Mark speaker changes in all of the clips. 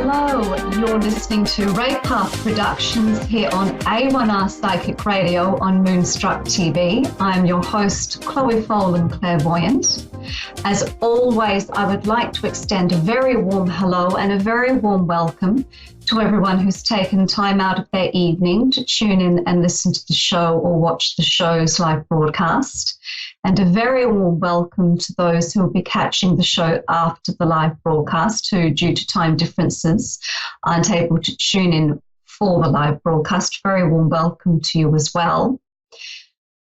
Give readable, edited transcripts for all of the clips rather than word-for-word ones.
Speaker 1: Hello, you're listening to Ray Path Productions here on A1R Psychic Radio on Moonstruck TV. I'm your host, Chloe Folan, clairvoyant. As always, I would like to extend a very warm hello and a very warm welcome to everyone who's taken time out of their evening to tune in and listen to the show or watch the show's live broadcast. And a very warm welcome to those who will be catching the show after the live broadcast who, due to time differences, aren't able to tune in for the live broadcast. Very warm welcome to you as well.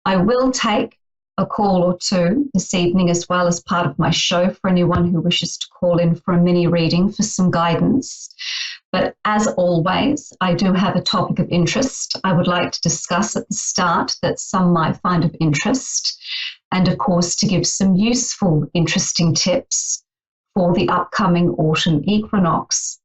Speaker 1: I will take a call or two this evening as well as part of my show for anyone who wishes to call in for a mini reading for some guidance. But as always, I do have a topic of interest I would like to discuss at the start that some might find of interest, and of course to give some useful, interesting tips for the upcoming autumn equinox.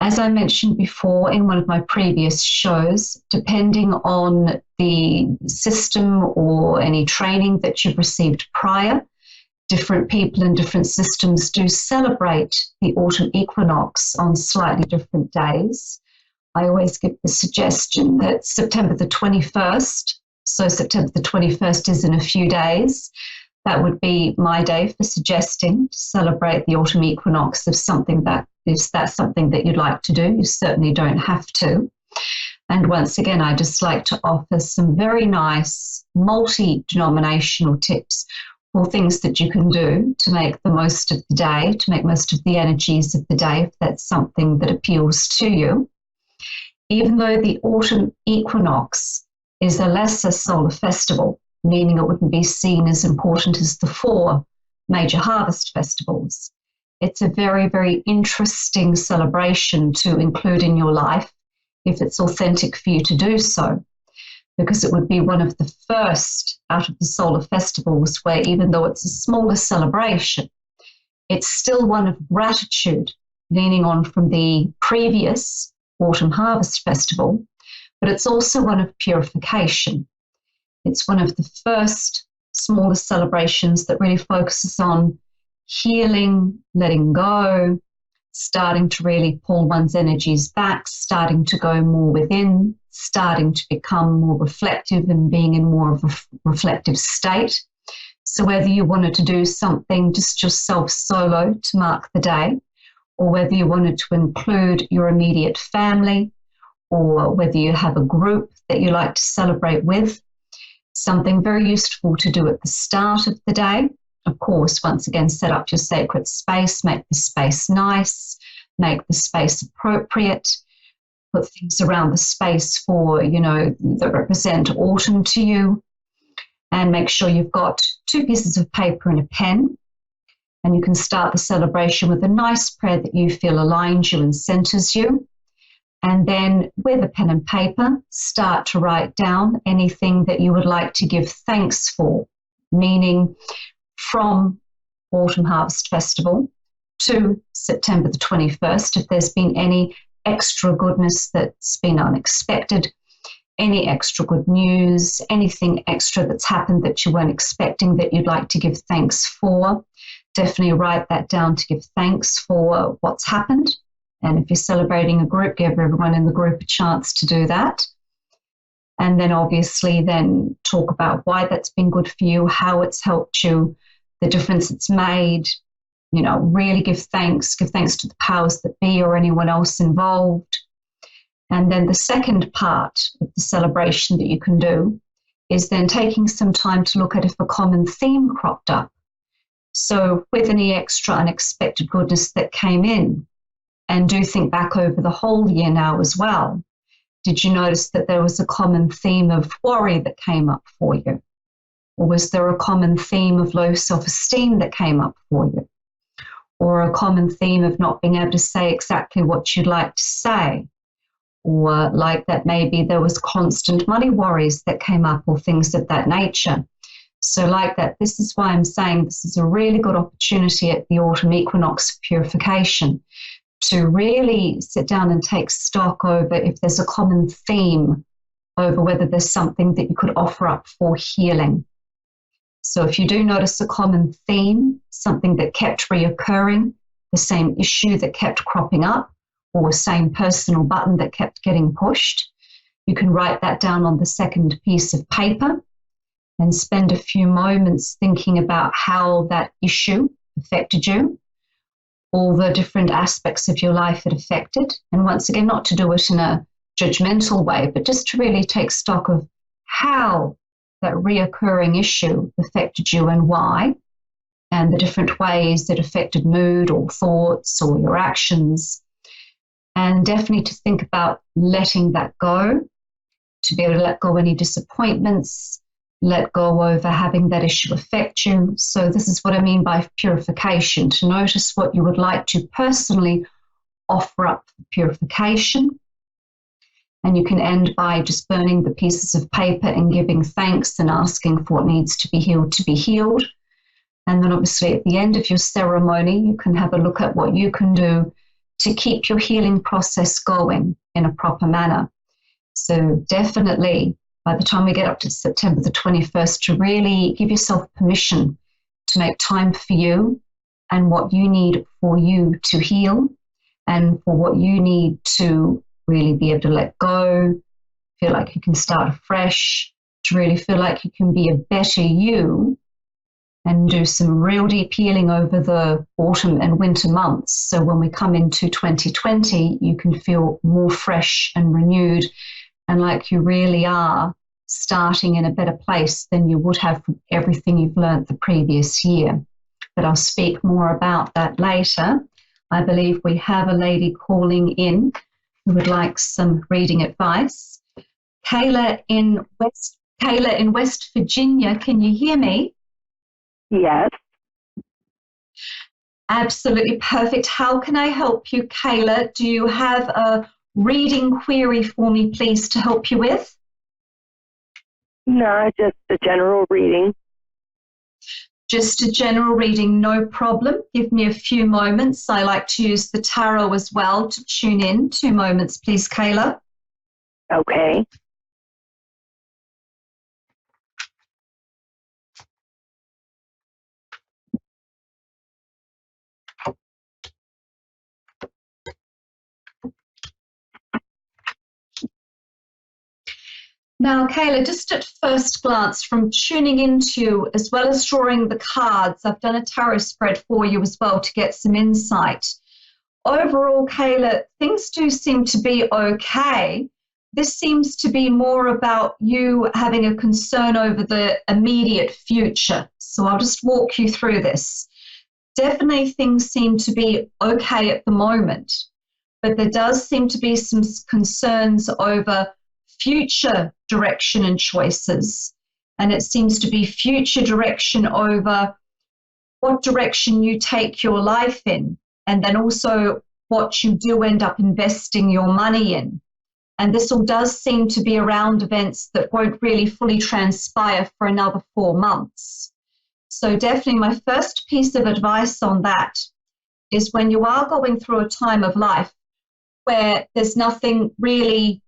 Speaker 1: As I mentioned before in one of my previous shows, depending on the system or any training that you've received prior, different people in different systems do celebrate the autumn equinox on slightly different days. I always give the suggestion that September the 21st, so September the 21st is in a few days, that would be my day for suggesting to celebrate the autumn equinox if that's something that you'd like to do. You certainly don't have to. And once again, I just like to offer some very nice multi-denominational tips or things that you can do to make the most of the day, to make most of the energies of the day, if that's something that appeals to you. Even though the autumn equinox is a lesser solar festival, meaning it wouldn't be seen as important as the four major harvest festivals, it's a very, very interesting celebration to include in your life if it's authentic for you to do so, because it would be one of the first out of the solar festivals where, even though it's a smaller celebration, it's still one of gratitude, leaning on from the previous autumn harvest festival, but it's also one of purification. It's one of the first smaller celebrations that really focuses on healing, letting go, starting to really pull one's energies back, starting to go more within, starting to become more reflective and being in more of a reflective state. So whether you wanted to do something just yourself solo to mark the day, or whether you wanted to include your immediate family, or whether you have a group that you like to celebrate with, something very useful to do at the start of the day. Of course, once again, set up your sacred space, make the space nice, make the space appropriate, put things around the space for, that represent autumn to you, and make sure you've got 2 pieces of paper and a pen, and you can start the celebration with a nice prayer that you feel aligns you and centers you. And then with a pen and paper, start to write down anything that you would like to give thanks for, meaning from Autumn Harvest Festival to September the 21st, if there's been any extra goodness that's been unexpected, any extra good news, anything extra that's happened that you weren't expecting that you'd like to give thanks for, definitely write that down to give thanks for what's happened. And if you're celebrating a group, give everyone in the group a chance to do that. And then obviously then talk about why that's been good for you, how it's helped you, the difference it's made, really give thanks to the powers that be or anyone else involved. And then the second part of the celebration that you can do is then taking some time to look at if a common theme cropped up. So with any extra unexpected goodness that came in, and do think back over the whole year now as well. Did you notice that there was a common theme of worry that came up for you? Or was there a common theme of low self-esteem that came up for you? Or a common theme of not being able to say exactly what you'd like to say? Or like that maybe there was constant money worries that came up or things of that nature. So like that, this is why I'm saying this is a really good opportunity at the autumn equinox for purification, to really sit down and take stock over if there's a common theme, over whether there's something that you could offer up for healing. So if you do notice a common theme, something that kept reoccurring, the same issue that kept cropping up, or same personal button that kept getting pushed. You can write that down on the second piece of paper and spend a few moments thinking about how that issue affected you, all the different aspects of your life it affected. And once again, not to do it in a judgmental way, but just to really take stock of how that reoccurring issue affected you and why, and the different ways that affected mood or thoughts or your actions. And definitely to think about letting that go, to be able to let go any disappointments, let go over having that issue affect you. So this is what I mean by purification, to notice what you would like to personally offer up for purification. And you can end by just burning the pieces of paper and giving thanks and asking for what needs to be healed. And then obviously at the end of your ceremony, you can have a look at what you can do to keep your healing process going in a proper manner. So definitely, by the time we get up to September the 21st, to really give yourself permission to make time for you and what you need for you to heal, and for what you need to really be able to let go, feel like you can start afresh, to really feel like you can be a better you and do some real deep healing over the autumn and winter months. So when we come into 2020, you can feel more fresh and renewed and like you really are starting in a better place than you would have from everything you've learned the previous year. But I'll speak more about that later. I believe we have a lady calling in who would like some reading advice. Kayla in West Virginia, can you hear me?
Speaker 2: Yes.
Speaker 1: Absolutely perfect. How can I help you, Kayla? Do you have a reading query for me, please, to help you with?
Speaker 2: No, just a general reading.
Speaker 1: Just a general reading, no problem. Give me a few moments. I like to use the tarot as well to tune in. 2 moments, please, Kayla.
Speaker 2: Okay.
Speaker 1: Now, Kayla, just at first glance, from tuning into you, as well as drawing the cards, I've done a tarot spread for you as well to get some insight. Overall, Kayla, things do seem to be okay. This seems to be more about you having a concern over the immediate future. So I'll just walk you through this. Definitely things seem to be okay at the moment, but there does seem to be some concerns over future direction and choices. And it seems to be future direction over what direction you take your life in, and then also what you do end up investing your money in. And this all does seem to be around events that won't really fully transpire for another 4 months. So definitely my first piece of advice on that is, when you are going through a time of life where there's nothing really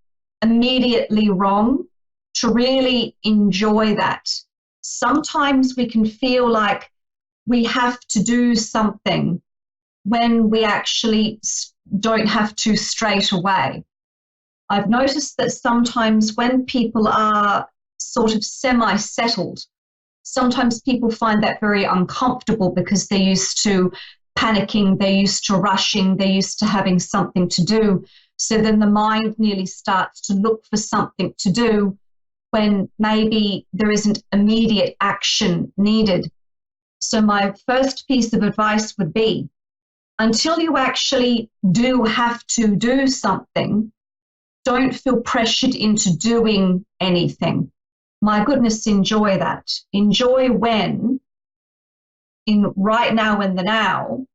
Speaker 1: immediately wrong, to really enjoy that. Sometimes we can feel like we have to do something when we actually don't have to straight away. I've noticed that sometimes when people are sort of semi-settled, sometimes people find that very uncomfortable because they're used to panicking, they're used to rushing, they're used to having something to do. So then the mind nearly starts to look for something to do when maybe there isn't immediate action needed. So my first piece of advice would be, until you actually do have to do something, don't feel pressured into doing anything. My goodness, enjoy that. Enjoy when, in right now and the now,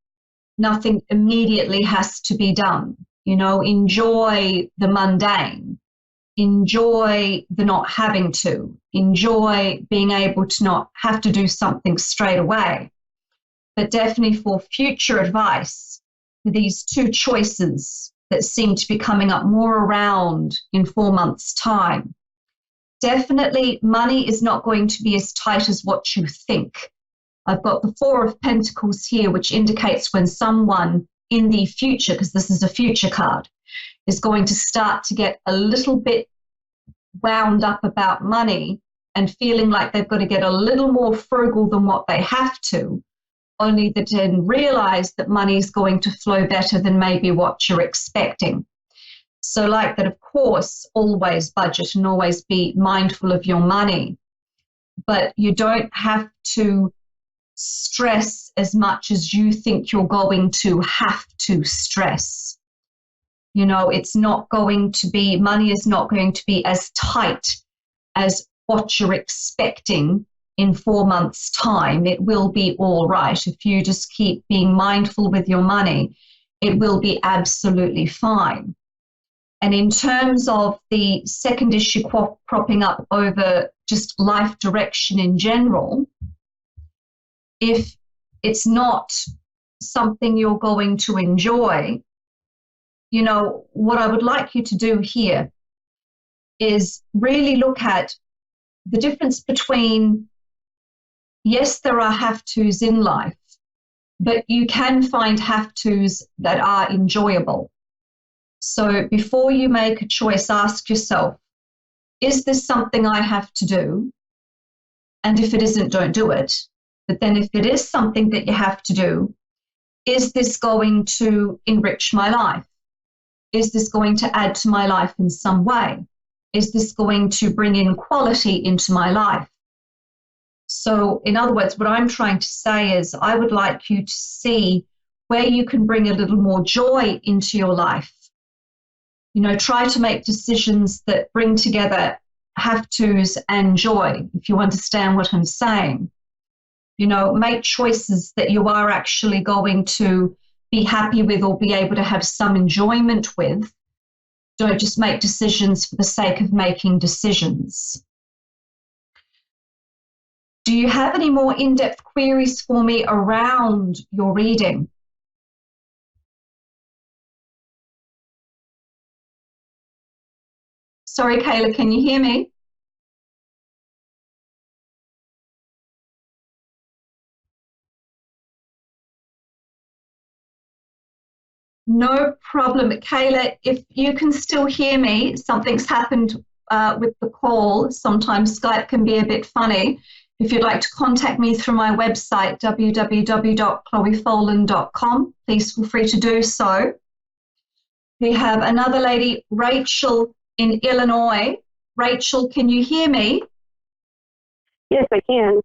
Speaker 1: nothing immediately has to be done. You know, enjoy the mundane. Enjoy the not having to. Enjoy being able to not have to do something straight away. But definitely for future advice, for these 2 choices that seem to be coming up more around in 4 months' time, definitely money is not going to be as tight as what you think. I've got the 4 of Pentacles here, which indicates when someone in the future, because this is a future card, is going to start to get a little bit wound up about money and feeling like they've got to get a little more frugal than what they have to, only that then realize that money is going to flow better than maybe what you're expecting. So like that, of course, always budget and always be mindful of your money, but you don't have to stress as much as you think you're going to have to stress. You know, it's not going to be, money is not going to be as tight as what you're expecting in 4 months' time. It will be all right. If you just keep being mindful with your money, it will be absolutely fine. And in terms of the second issue cropping up over just life direction in general, if it's not something you're going to enjoy, you know, what I would like you to do here is really look at the difference between, yes, there are have-tos in life, but you can find have-tos that are enjoyable. So before you make a choice, ask yourself, is this something I have to do? And if it isn't, don't do it. But then if it is something that you have to do, is this going to enrich my life? Is this going to add to my life in some way? Is this going to bring in quality into my life? So in other words, what I'm trying to say is I would like you to see where you can bring a little more joy into your life. You know, try to make decisions that bring together have-tos and joy, if you understand what I'm saying. You know, make choices that you are actually going to be happy with or be able to have some enjoyment with. Don't just make decisions for the sake of making decisions. Do you have any more in-depth queries for me around your reading? Sorry, Kayla, can you hear me? No problem. Kayla, if you can still hear me, something's happened with the call. Sometimes Skype can be a bit funny. If you'd like to contact me through my website, www.chloefolan.com, please feel free to do so. We have another lady, Rachel in Illinois. Rachel, can you hear me?
Speaker 2: Yes, I can.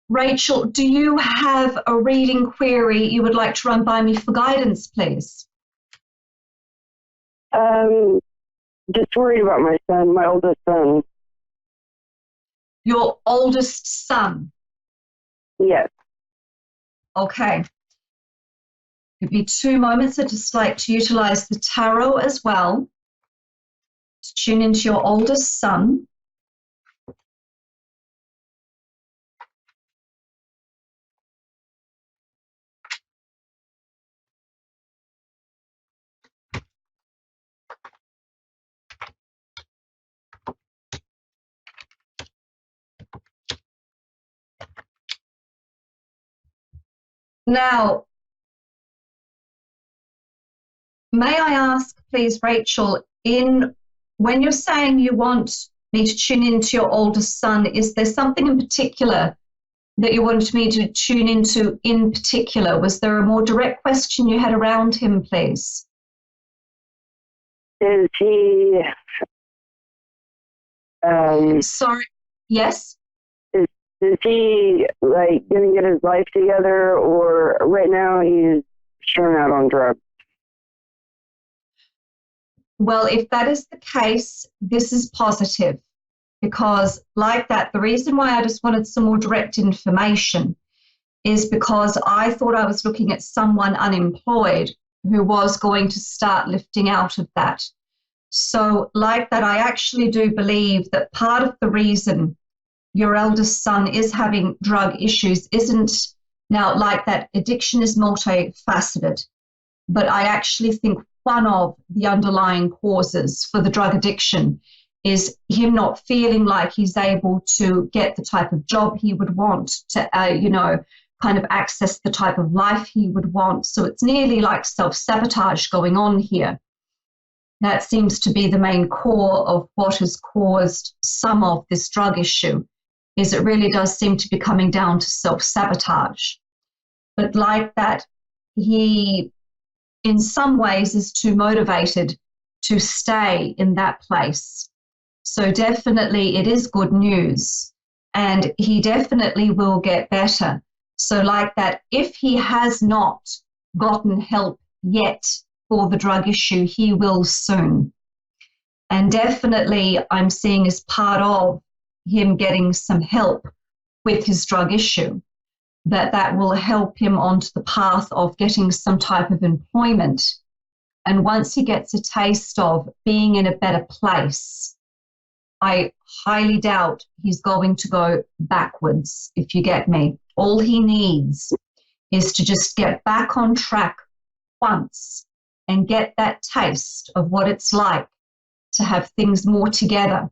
Speaker 1: Rachel, do you have a reading query you would like to run by me for guidance, please?
Speaker 2: Just worried about my son, my oldest son.
Speaker 1: Your oldest son?
Speaker 2: Yes.
Speaker 1: Okay. Give me 2 moments. I'd just like to utilize the tarot as well to tune into your oldest son. Now, may I ask, please, Rachel, when you're saying you want me to tune into your oldest son, is there something in particular that you wanted me to tune into in particular? Was there a more direct question you had around him, please?
Speaker 2: Is he,
Speaker 1: Sorry, yes?
Speaker 2: is he, like, going to get his life together, or right now he's strung out on drugs?
Speaker 1: Well, if that is the case, this is positive, because like that, the reason why I just wanted some more direct information is because I thought I was looking at someone unemployed who was going to start lifting out of that. So like that, I actually do believe that part of the reason your eldest son is having drug issues isn't, now like that, addiction is multifaceted, but I actually think one of the underlying causes for the drug addiction is him not feeling like he's able to get the type of job he would want to, kind of access the type of life he would want. So it's nearly like self-sabotage going on here. That seems to be the main core of what has caused some of this drug issue, is it really does seem to be coming down to self-sabotage. But like that, he in some ways is too motivated to stay in that place. So definitely it is good news, and he definitely will get better. So like that, if he has not gotten help yet for the drug issue, he will soon. And definitely I'm seeing as part of him getting some help with his drug issue, that will help him onto the path of getting some type of employment. And once he gets a taste of being in a better place, I highly doubt he's going to go backwards, if you get me. All he needs is to just get back on track once and get that taste of what it's like to have things more together.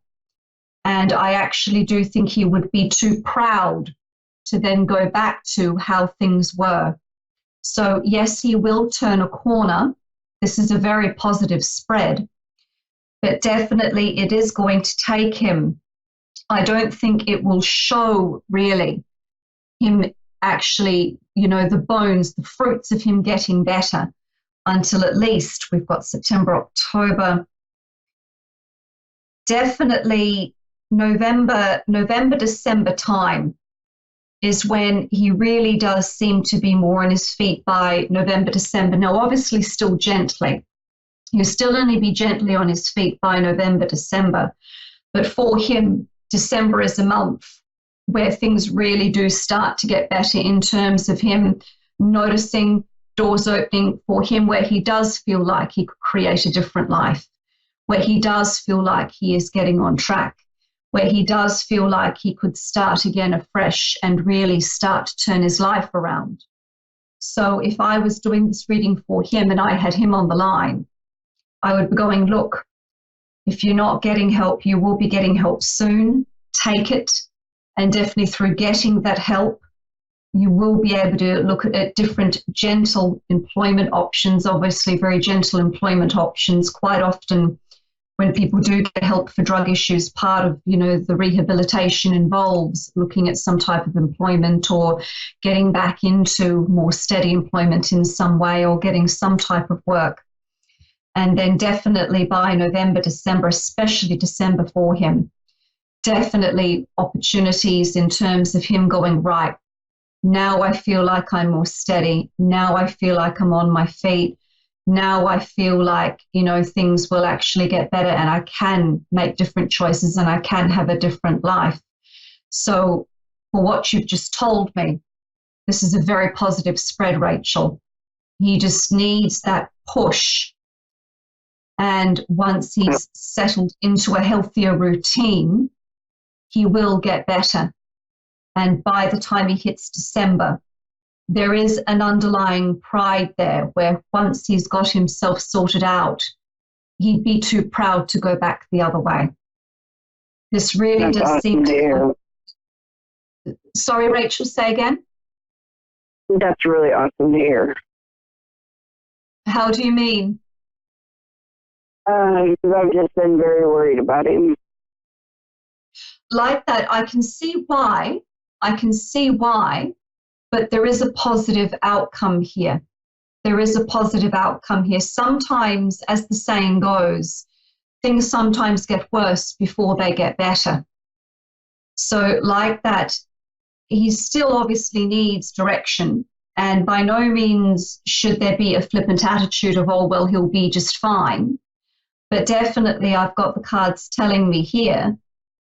Speaker 1: And I actually do think he would be too proud to then go back to how things were. So yes, he will turn a corner. This is a very positive spread, but definitely it is going to take him. I don't think it will show really him actually, the bones, the fruits of him getting better until at least we've got September, October. Definitely November, December time is when he really does seem to be more on his feet by November, December. Now, obviously still gently. He'll still only be gently on his feet by November, December. But for him, December is a month where things really do start to get better in terms of him noticing doors opening for him where he does feel like he could create a different life, where he does feel like he is getting on track, where he does feel like he could start again afresh and really start to turn his life around. So if I was doing this reading for him and I had him on the line, I would be going, look, if you're not getting help, you will be getting help soon. Take it. And definitely through getting that help, you will be able to look at different gentle employment options, obviously very gentle employment options. Quite often when people do get help for drug issues, part of, the rehabilitation involves looking at some type of employment or getting back into more steady employment in some way or getting some type of work. And then definitely by November, December, especially December for him, definitely opportunities in terms of him going, right, now I feel like I'm more steady. Now I feel like I'm on my feet. Now I feel like, things will actually get better and I can make different choices and I can have a different life. So for what you've just told me, this is a very positive spread, Rachel. He just needs that push. And once he's settled into a healthier routine, he will get better. And by the time he hits December, there is an underlying pride there where once he's got himself sorted out, he'd be too proud to go back the other way. This really does seem to... Sorry, Rachel, say again?
Speaker 2: That's really awesome to hear.
Speaker 1: How do you mean?
Speaker 2: Because I've just been very worried about him.
Speaker 1: Like that, I can see why, but there is a positive outcome here. There is a positive outcome here. Sometimes, as the saying goes, things sometimes get worse before they get better. So like that, he still obviously needs direction. And by no means should there be a flippant attitude of, oh, well, he'll be just fine. But definitely I've got the cards telling me here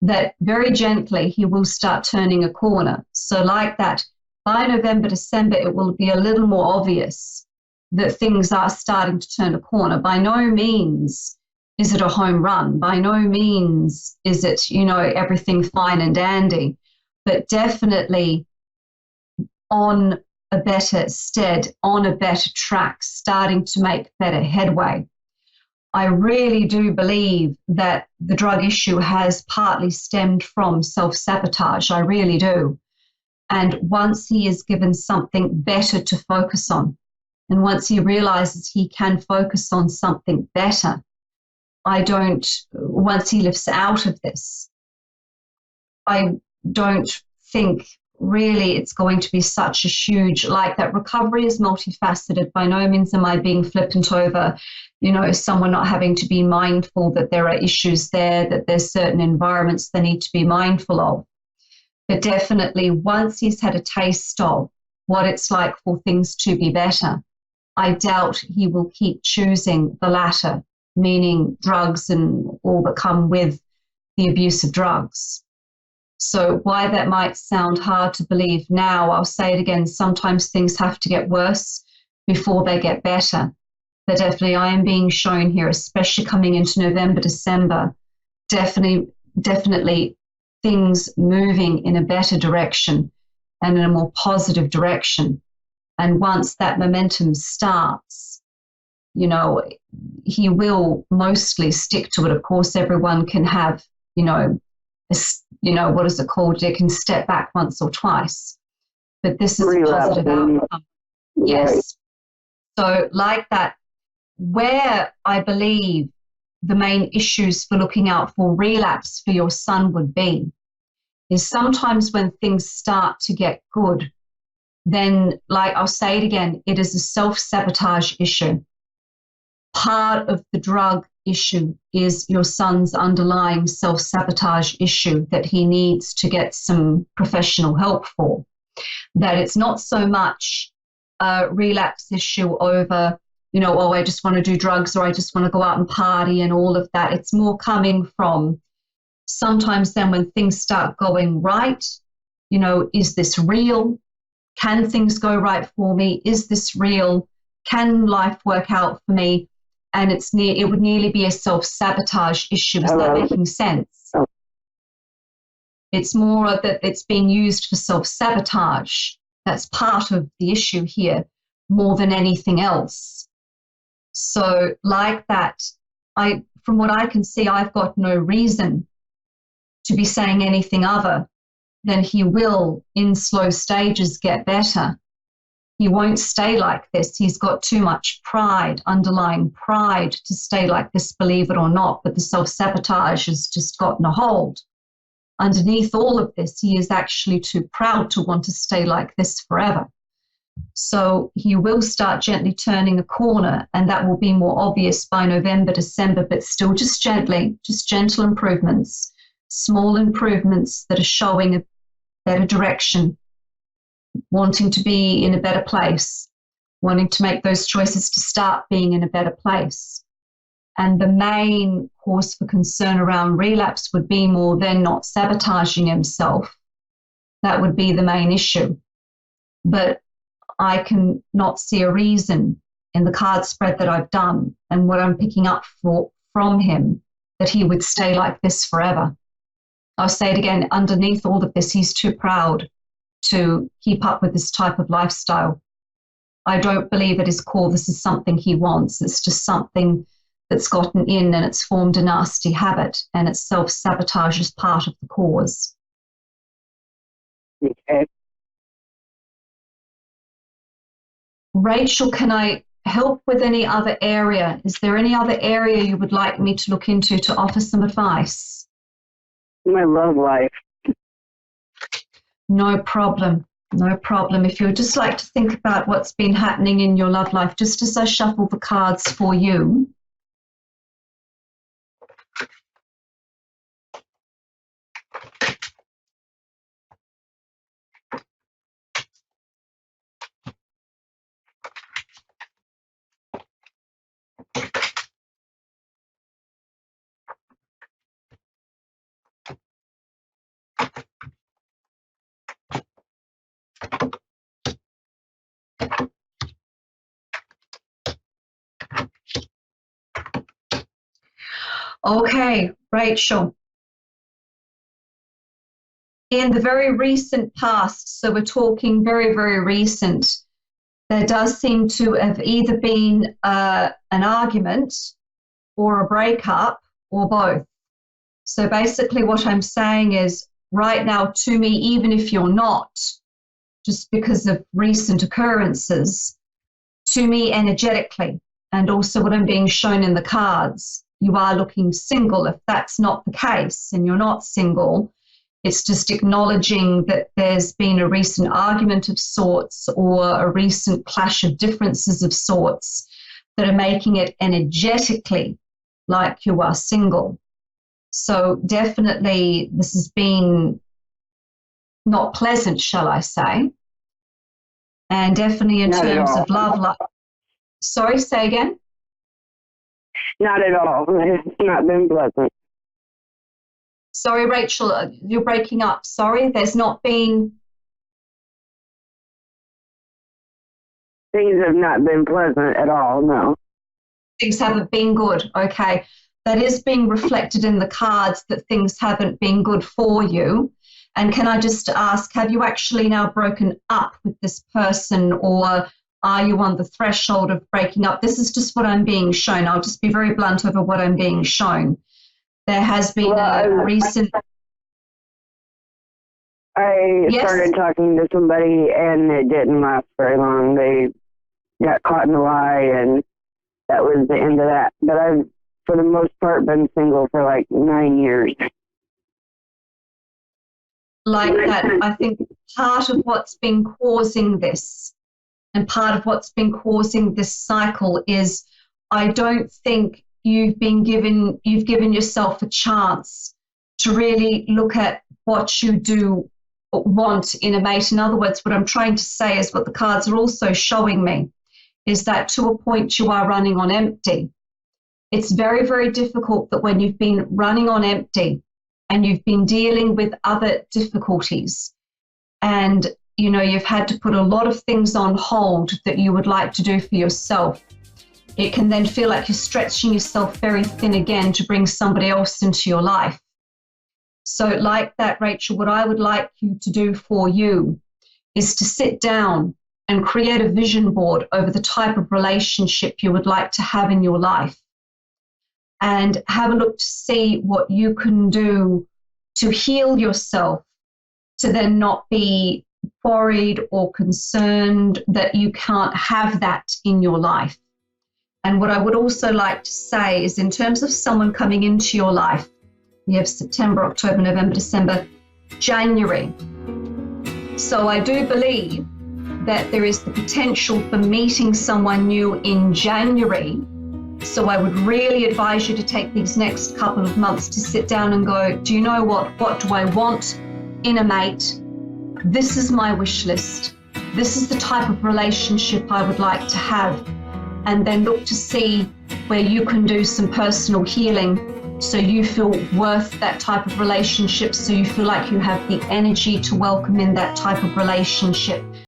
Speaker 1: that very gently he will start turning a corner. So like that, by November, December, it will be a little more obvious that things are starting to turn a corner. By no means is it a home run. By no means is it, everything fine and dandy, but definitely on a better stead, on a better track, starting to make better headway. I really do believe that the drug issue has partly stemmed from self-sabotage. I really do. And once he is given something better to focus on, and once he realizes he can focus on something better, once he lifts out of this, I don't think really it's going to be such a huge, like, that recovery is multifaceted. By no means am I being flippant over, someone not having to be mindful that there are issues there, that there's certain environments they need to be mindful of. But definitely once he's had a taste of what it's like for things to be better, I doubt he will keep choosing the latter, meaning drugs and all that come with the abuse of drugs. So why that might sound hard to believe now, I'll say it again, sometimes things have to get worse before they get better. But definitely I am being shown here, especially coming into November, December, definitely things moving in a better direction and in a more positive direction. And once that momentum starts, he will mostly stick to it. Of course, everyone can have, what is it called? They can step back once or twice, but this is a positive outcome. Yes. So like that, where I believe the main issues for looking out for relapse for your son would be is sometimes when things start to get good, then, like I'll say it again, it is a self-sabotage issue. Part of the drug issue is your son's underlying self-sabotage issue that he needs to get some professional help for. That it's not so much a relapse issue over, I just want to do drugs or I just want to go out and party and all of that. It's more coming from sometimes then when things start going right, is this real? Can things go right for me? Is this real? Can life work out for me? And it would nearly be a self-sabotage issue. Is that making sense? It's more that it's being used for self-sabotage. That's part of the issue here more than anything else. So like that, from what I can see, I've got no reason to be saying anything other than he will, in slow stages, get better. He won't stay like this. He's got too much pride, underlying pride, to stay like this, believe it or not, but the self-sabotage has just gotten a hold. Underneath all of this, he is actually too proud to want to stay like this forever. So he will start gently turning a corner, and that will be more obvious by November, December, but still just gently, just gentle improvements, small improvements that are showing a better direction, wanting to be in a better place, wanting to make those choices to start being in a better place. And the main cause for concern around relapse would be more than not sabotaging himself. That would be the main issue. But I can not see a reason in the card spread that I've done and what I'm picking up from him that he would stay like this forever. I'll say it again, underneath all of this, he's too proud to keep up with this type of lifestyle. I don't believe at his core this is something he wants. It's just something that's gotten in and it's formed a nasty habit, and it's self-sabotage as part of the cause.
Speaker 2: Okay.
Speaker 1: Rachel, can I help with any other area? Is there any other area you would like me to look into to offer some advice?
Speaker 2: My love life.
Speaker 1: No problem. No problem. If you would just like to think about what's been happening in your love life, just as I shuffle the cards for you. Okay, Rachel. In the very recent past, so we're talking very, very recent, there does seem to have either been an argument or a breakup or both. So basically what I'm saying is right now to me, even if you're not just because of recent occurrences, to me energetically, and also what I'm being shown in the cards, you are looking single. If that's not the case and you're not single, it's just acknowledging that there's been a recent argument of sorts or a recent clash of differences of sorts that are making it energetically like you are single. So definitely this has been not pleasant, shall I say. And definitely in
Speaker 2: Not at
Speaker 1: terms
Speaker 2: all.
Speaker 1: of love. Sorry, say again?
Speaker 2: Not at all. It's not been pleasant.
Speaker 1: Sorry, Rachel, you're breaking up. Sorry, there's not been...
Speaker 2: Things have not been pleasant at all, no.
Speaker 1: Things haven't been good. Okay. That is being reflected in the cards, that things haven't been good for you. And can I just ask, have you actually now broken up with this person, or are you on the threshold of breaking up? This is just what I'm being shown. I'll just be very blunt over what I'm being shown. There has been a recent...
Speaker 2: I
Speaker 1: Yes?
Speaker 2: started talking to somebody and it didn't last very long. They got caught in a lie and that was the end of that. But I've, for the most part, been single for like 9 years.
Speaker 1: Like that, I think part of what's been causing this and part of what's been causing this cycle is I don't think you've given yourself a chance to really look at what you do want in a mate. In other words, what I'm trying to say is what the cards are also showing me is that to a point you are running on empty. It's very, very difficult that when you've been running on empty and you've been dealing with other difficulties and, you know, you've had to put a lot of things on hold that you would like to do for yourself, it can then feel like you're stretching yourself very thin again to bring somebody else into your life. So like that, Rachel, what I would like you to do for you is to sit down and create a vision board over the type of relationship you would like to have in your life, and have a look to see what you can do to heal yourself, to then not be worried or concerned that you can't have that in your life. And what I would also like to say is, in terms of someone coming into your life, you have September, October, November, December, January. So I do believe that there is the potential for meeting someone new in January. So I would really advise you to take these next couple of months to sit down and go, do you know what do I want in a mate? This is my wish list. This is the type of relationship I would like to have. And then look to see where you can do some personal healing so you feel worth that type of relationship, so you feel like you have the energy to welcome in that type of relationship.